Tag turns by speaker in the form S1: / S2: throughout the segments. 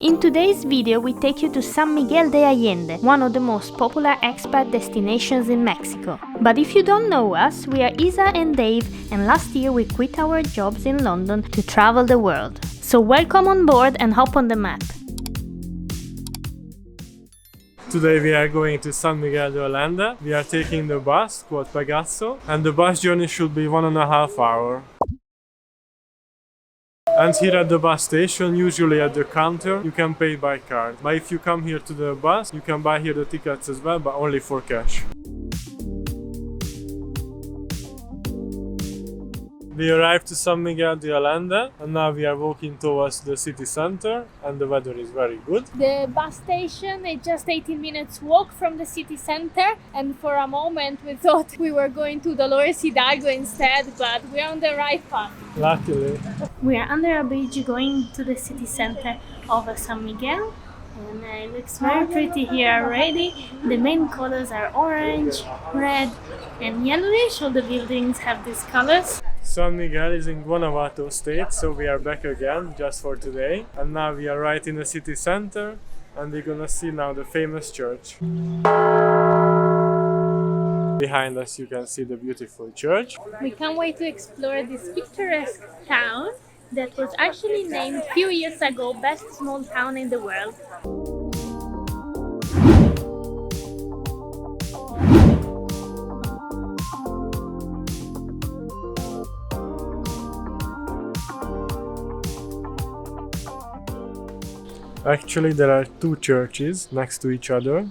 S1: In today's video we take you to San Miguel de Allende, one of the most popular expat destinations in Mexico. But if you don't know us, we are Isa and Dave, and last year we quit our jobs in London to travel the world. So welcome on board and hop on the map.
S2: Today we are going to San Miguel de Allende. We are taking the bus called Pegaso, and the bus journey should be 1.5 hours. And here at the bus station, usually at the counter, you can pay by card. But if you come here to the bus, you can buy here the tickets as well, but only for cash. We arrived to San Miguel de Allende, and now we are walking towards the city center, and the weather is very good.
S1: The bus station is just 18 minutes walk from the city center, and for a moment we thought we were going to Dolores Hidalgo instead, but we're on the right path.
S2: Luckily.
S1: We are under a bridge going to the city center of San Miguel, and it looks very pretty here already. The main colors are orange, red and yellowish. All the buildings have these colors.
S2: San Miguel is in Guanajuato State, so we are back again just for today. And now we are right in the city center, and we're gonna see now the famous church. Behind us you can see the beautiful church.
S1: We can't wait to explore this picturesque town that was actually named a few years ago best small town in the world.
S2: Actually, there are two churches next to each other.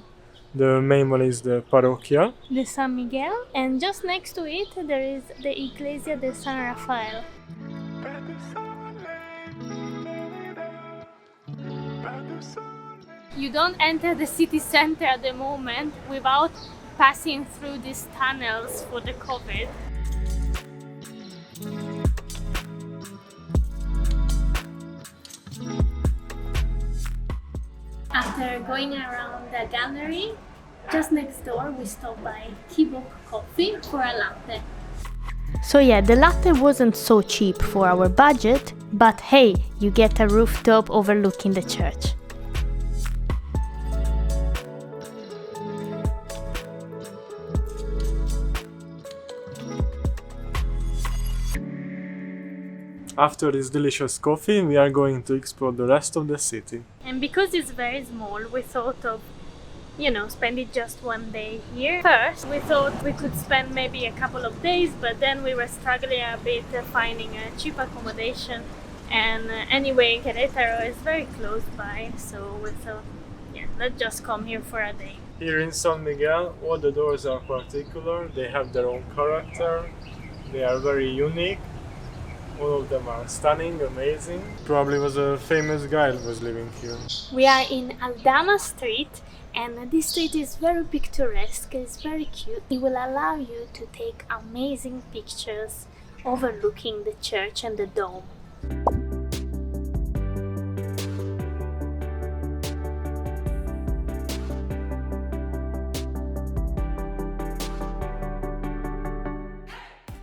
S2: The main one is the Parroquia.
S1: The San Miguel, and just next to it there is the Iglesia de San Rafael. You don't enter the city center at the moment without passing through these tunnels for the COVID. After going around the gallery, just next door we stopped by Kibok Coffee for a latte. So yeah, the latte wasn't so cheap for our budget, but hey, you get a rooftop overlooking the church.
S2: After this delicious coffee, we are going to explore the rest of the city.
S1: And because it's very small, we thought of, spending just one day here. First, we thought we could spend maybe a couple of days, but then we were struggling a bit finding a cheap accommodation. And anyway, Queretaro is very close by, so we thought, let's just come here for a day.
S2: Here in San Miguel, all the doors are particular. They have their own character. They are very unique. All of them are stunning, amazing. Probably was a famous guy that was living here.
S1: We are in Aldama Street, and this street is very picturesque, it's very cute. It will allow you to take amazing pictures overlooking the church and the dome.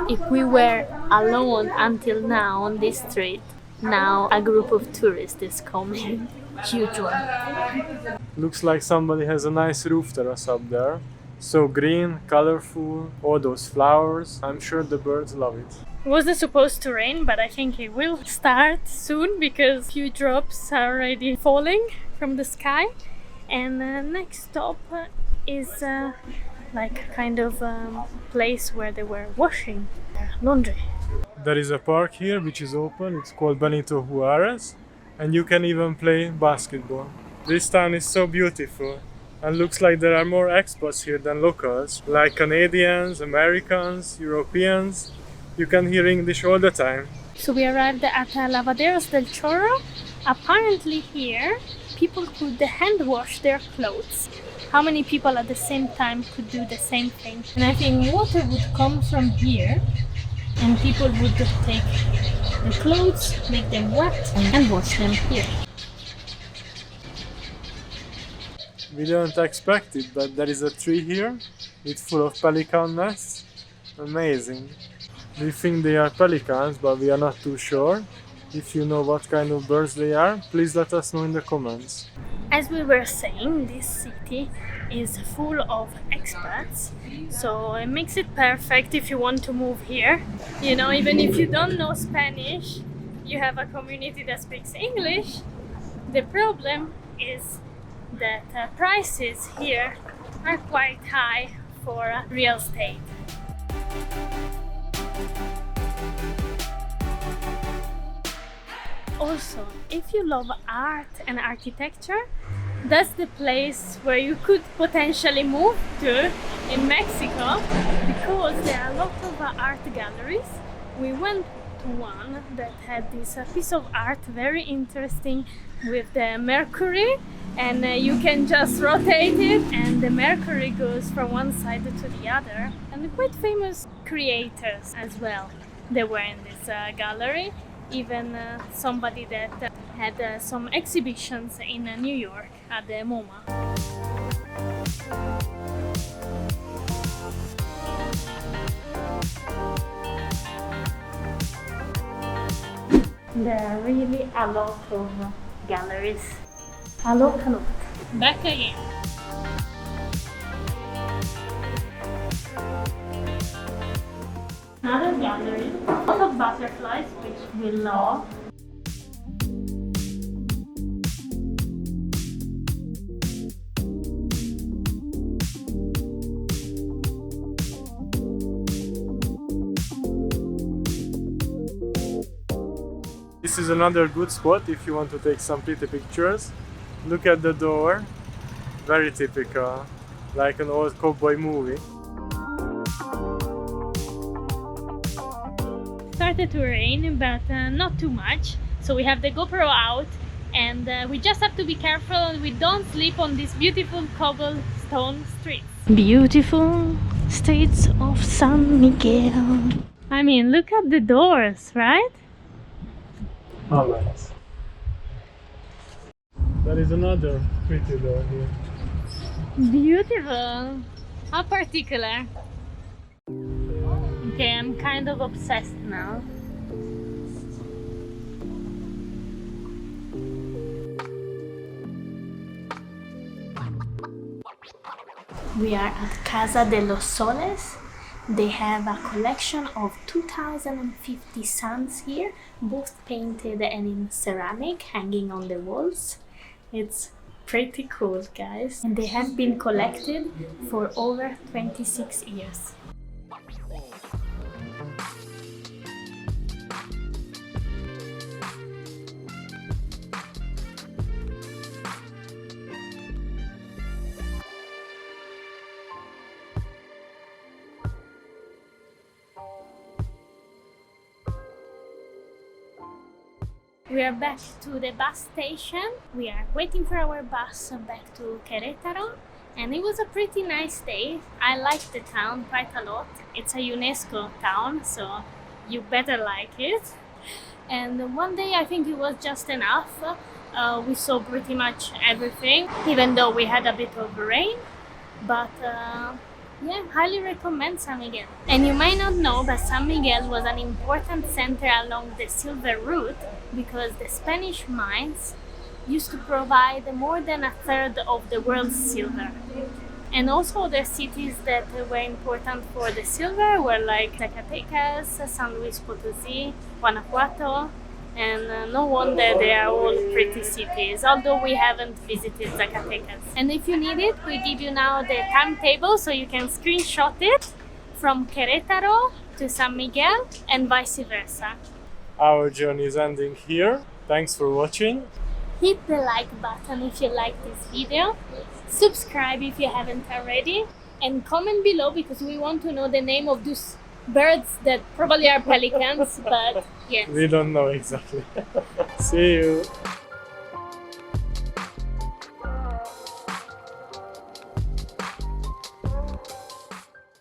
S1: If we were alone until now on this street, now a group of tourists is coming. Huge one.
S2: Looks like somebody has a nice roof terrace up there. So green, colorful, all those flowers. I'm sure the birds love it.
S1: It wasn't supposed to rain, but I think it will start soon because few drops are already falling from the sky. And next stop is like kind of place where they were washing their laundry.
S2: There is a park here which is open. It's called Benito Juárez, and you can even play basketball. This town is so beautiful, and looks like there are more expats here than locals, like Canadians, Americans, Europeans. You can hear English all the time.
S1: So we arrived at Lavaderos del Chorro. Apparently here people could hand wash their clothes. How many people at the same time could do the same thing? And I think water would come from here, and people would take the clothes, make them wet, and wash them here.
S2: We didn't expect it, but there is a tree here. It's full of pelican nests. Amazing. We think they are pelicans, but we are not too sure. If you know what kind of birds they are, please let us know in the comments.
S1: As we were saying, this city is full of expats, so it makes it perfect if you want to move here. You know, even if you don't know Spanish, you have a community that speaks English. The problem is that prices here are quite high for real estate. Also, if you love art and architecture, that's the place where you could potentially move to in Mexico, because there are a lot of art galleries. We went to one that had this piece of art, very interesting, with the Mercury, and you can just rotate it and the Mercury goes from one side to the other. And quite famous creators as well, they were in this gallery. Even somebody that had some exhibitions in New York at the MoMA. There are really a lot of galleries. A lot. Back again. Another gallery, a lot of butterflies, which we love.
S2: This is another good spot if you want to take some pretty pictures. Look at the door, very typical, like an old cowboy movie.
S1: Started to rain, but not too much, so we have the GoPro out, and we just have to be careful we don't slip on these beautiful cobblestone streets. Beautiful streets of San Miguel. I mean, look at the doors, right?
S2: Oh, nice. There is another pretty door here.
S1: Beautiful. How particular. Okay, I'm kind of obsessed now. We are at Casa de los Soles. They have a collection of 2050 suns here, both painted and in ceramic, hanging on the walls. It's pretty cool, guys. And they have been collected for over 26 years. We are back to the bus station. We are waiting for our bus back to Queretaro, and it was a pretty nice day. I liked the town quite a lot. It's a UNESCO town, so you better like it. And one day I think it was just enough. We saw pretty much everything, even though we had a bit of rain. But yeah, highly recommend San Miguel. And you might not know, but San Miguel was an important center along the silver route, because the Spanish mines used to provide more than a third of the world's silver. And also other cities that were important for the silver were like Zacatecas, San Luis Potosí, Guanajuato, and no wonder they are all pretty cities, although we haven't visited Zacatecas. And if you need it, we give you now the timetable so you can screenshot it from Querétaro to San Miguel and vice versa.
S2: Our journey is ending here. Thanks for watching.
S1: Hit the like button if you like this video, subscribe if you haven't already, and comment below because we want to know the name of those birds that probably are pelicans, but yes.
S2: We don't know exactly. See you.